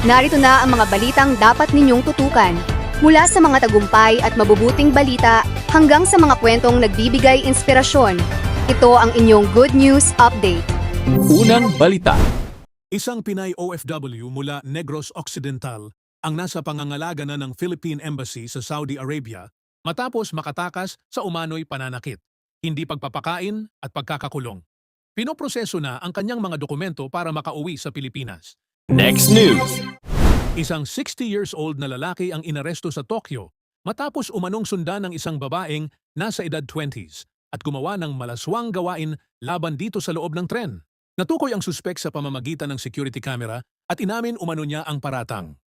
Narito na ang mga balitang dapat ninyong tutukan. Mula sa mga tagumpay at mabubuting balita hanggang sa mga kwentong nagbibigay inspirasyon. Ito ang inyong Good News Update. Unang balita. Isang Pinay OFW mula Negros Occidental ang nasa pangangalaga na ng Philippine Embassy sa Saudi Arabia matapos makatakas sa umano'y pananakit, hindi pagpapakain at pagkakakulong. Pinoproseso na ang kanyang mga dokumento para makauwi sa Pilipinas. Next news. Isang 60 years old na lalaki ang inaresto sa Tokyo matapos umanong sundan ng isang babaeng nasa edad 20s at gumawa ng malaswang gawain laban dito sa loob ng tren. Natukoy ang suspek sa pamamagitan ng security camera at inamin umano niya ang paratang.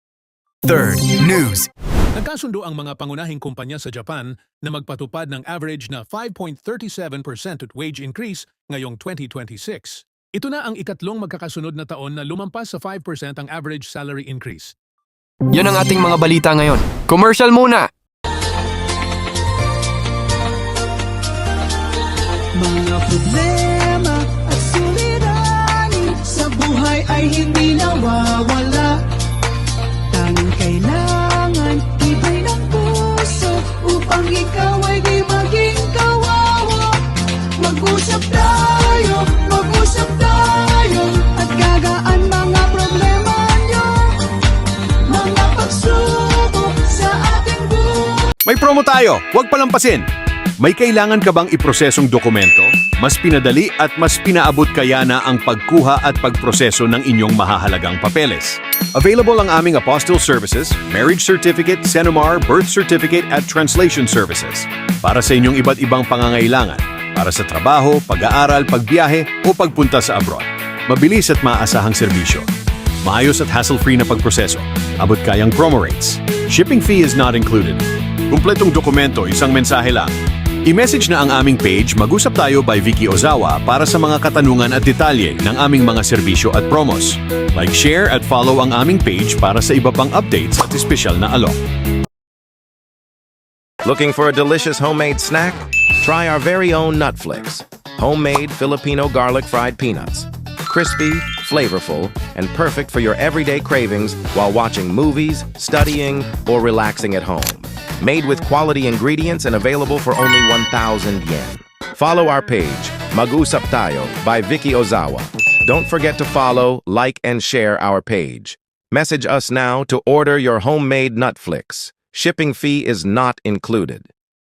Third news. Nagkasundo ang mga pangunahing kumpanya sa Japan na magpatupad ng average na 5.37% wage increase ngayong 2026. Ito na ang ikatlong magkakasunod na taon na lumampas sa 5% ang average salary increase. Yan ang ating mga balita ngayon. Commercial muna! Mga problema at suliranin sa buhay ay hindi nawawala. Tanging kailangan ibay ng puso upang ikaw ay di maging kawawa. Mag-usap tayo at gagaan mga problema nyo. Mga pagsubok sa ating buhay. May promo tayo, huwag palampasin! May kailangan ka bang iprosesong dokumento? Mas pinadali at mas pinaabot kaya na ang pagkuha at pagproseso ng inyong mahahalagang papeles. Available ang aming apostille services, marriage certificate, Senomar, birth certificate at translation services. Para sa inyong iba't ibang pangangailangan, para sa trabaho, pag-aaral, pagbiyahe o pagpunta sa abroad. Mabilis at maasahang serbisyo. Maayos at hassle-free na pagproseso. Abot kayang promo rates. Shipping fee is not included. Kumpletong dokumento, isang mensahe lang. I-message na ang aming page Mag-usap Tayo by Vicky Ozawa para sa mga katanungan at detalye ng aming mga serbisyo at promos. Like, share at follow ang aming page para sa iba pang updates at espesyal na alok. Looking for a delicious homemade snack? Try our very own Nutflix. Homemade Filipino garlic fried peanuts. Crispy, flavorful, and perfect for your everyday cravings while watching movies, studying, or relaxing at home. Made with quality ingredients and available for only 1,000 yen. Follow our page, Mag-usap Tayo by Vicky Ozawa. Don't forget to follow, like, and share our page. Message us now to order your homemade Nutflix. Shipping fee is not included.